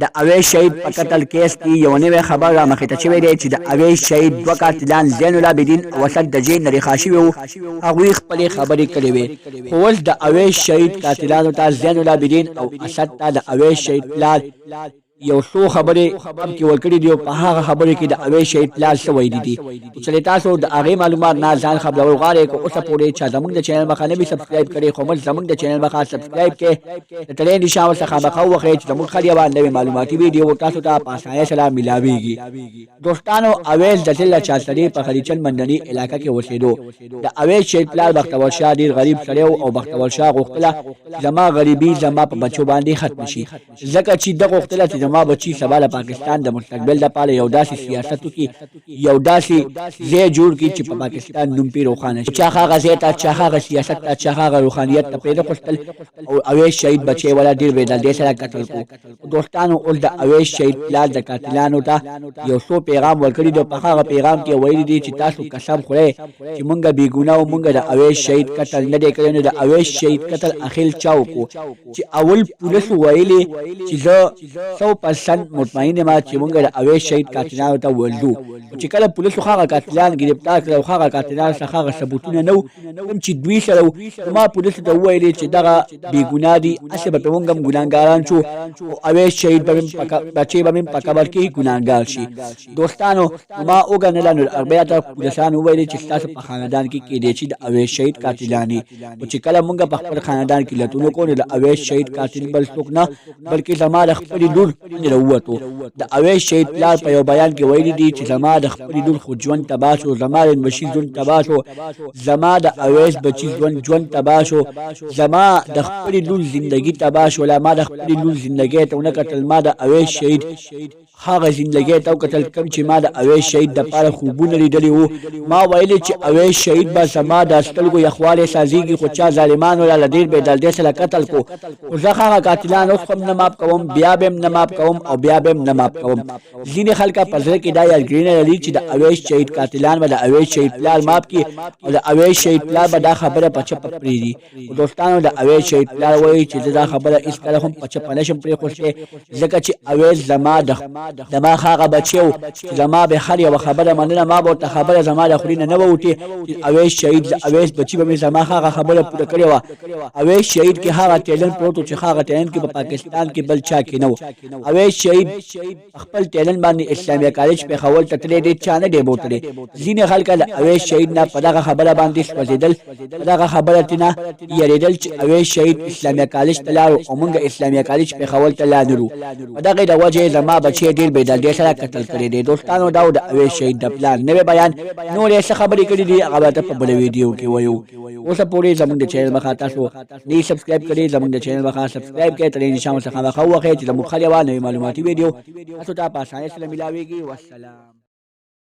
د اویس شهید په قتل کیس کې یو نوی خبر را مخې ته شوی دی چې د اویس شهید دوه قاتلان زین العابدین او اسد د جیل نه رها شوي وو. هغوی خپلې خبرې کړې وې، خو اوس د اویس شهید قاتلانو ته زین العابدین او اسد ته د اویس شهید پلار یو څو خبرې هم کې ورکړي دي او په هغه خبرې کې د اویس شهید پلار څه ویلي دي. چې تاسو د هغې معلومات نه ځان خبرول غواړئ که اوسه پورې چا زموږ د چینل مخه نه وي سبسکرایب کړی، خو موږ زموږ د چینل مخه سبسکرایب کړئ، د ټلې نشان ورڅخه مخه ووهئ چې زموږ هر یوه نوې معلوماتي ویډیو تاسو ته په اسانۍ سره میلاویږي. دوستانو، اویس د ضلع چارسرې په خلیچل منډني علاقه کې اوسېدو. د اویس شهید پلار بختور شاه ډېر غریب سړی و او بختور شاه غوښتله زما غریبي زما په بچو باندې ختم شي، ځکه چې ده غوښتله چې زما بچي سبا د پاکستان د مستقبل لپاره یو داسې سیاست وکړي، یو داسې ځای جوړ کړي چې په پاکستان نوم پې روښانه شي. چا هغه ځای ته، چا هغه سیاست ته، چا هغه روحانیت ته پرې نه غوښتل او اویس شهید بچی والا ډېر بېدردۍ سره قتل کړو. دوستانو، اوس د اویس شهید پلار د قاتلانو ته یو څو پیغام ورکړي دي. په هغه پیغام کې ویلي دي چې تاسو قسم خورئ چې مونږ بېګناه وو، مونږ د اویس شهید قتل نه دی کړی. نو د اویس شهید قتل اخر چا وکړو؟ چې اول پولیسو ویلي چې زه 100% مطمئن یم چې مونږ د اویس شهید قاتلانو ته وویلو. چې کله پولیسو هغه قاتلان ګرفتار کړل او هغه قاتلانو څخه هغه ثبوتونه نه وو کوم چې دوی سره وو، ما پولیسو ته وویلې چې دغه بېګناه دي، هسې به پرې مونږ هم ګناهګاران شو او اویس شهید بچی به مې په قبر کې ګناهګار شي. دوستانو، ما وګڼله نو بیا ته پولیسانو وویلې چې ستاسو په خاندان کې کېدی چې د اویس شهید قاتلان دي. خو چې کله مونږ په خپل خاندان کې لټون وکړو نو د اویس شهید قاتل بل څوک نه بلکې زما د خپلې لور راووتو. د اویس شهید پلار په یو بیان کې ویلي دي چې زما د خپلې لور خو ژوند تباه شو، زما د بچي ژوند تباه شو، زما د اویس بچي ژوند تباه شو، زما د خپلې لور زندګي تباه شوله. ما د خپلې لور زندګۍ ته ونه کتل، ما د اویس شهید هغه زندګۍ ته وکتل کوم چې ما د اویس شهید دپاره خوبونه لیدلي وو. ما ویلې چې اویس شهید به زما د سترګو یخوالی سازېږي، خو چا ظالمانو له ډېر بېدردۍ سره قتل کو. خو زه هغه قاتلان اوس هم نه ماف کوم، بیا به هم نه ماف کوم او بیا به هم نه ماف کوم. ځینې خلک په زړه کې دا یادګیرونه لري چې د اویس شهید قاتلان به د اویس شهید پلار ماف کړي او د اویس شهید پلار به دا خبره په چپه پرېږدي. دوستانو، د اویس شهید پلار وایي چې زه دا خبره هېڅکله هم په چپه نشم پرېښودی، ځکه چې اویس زما دما هغه بچی و چې زما به هر یوه خبره منله. ما به ورته خبره زما د خولې نه نه ووتې چې اویس شهید اویس بچي به مې زما هغه خبره پوره کړې وه. اویس شهید کې هغه ټیلنټ پروت و چې هغه ټیلنټ کې په پاکستان کې بل چا کې نه و. اویس شهید خپل ټیلنټ باندې اسلامیه کالج پېښور ته تللی دی، چا نه دی بوتلی. ځینې خلک د اویس شهید نه په دغه خبره باندې سوځېدل، په دغه خبره ترې نه یېرېدل چې اویس شهید اسلامیه کالج ته لاړو او موږ اسلامیه کالج پېښور ته لا نه لرو. په دغې د وجې زما بچی ډېر بېدردۍ سره قتل کړی دی. دوستانو، دا د اویس شهید د پلان نوی بیان. نور یې څه خبرې کړي دي هغه به ته په بله ویډیو کې وایو. اوسه پورې زموږ د چینل مخه تاسو نه سبسکرایب کړئ، زموږ د چینل مخه سبسکرایب کړئ، ترې نشان ورڅخه مخه ووهئ چې زموږ هر یوه نوې معلوماتي ویډیو تاسو ته په اسانۍ سره میلاویږي. والسلام.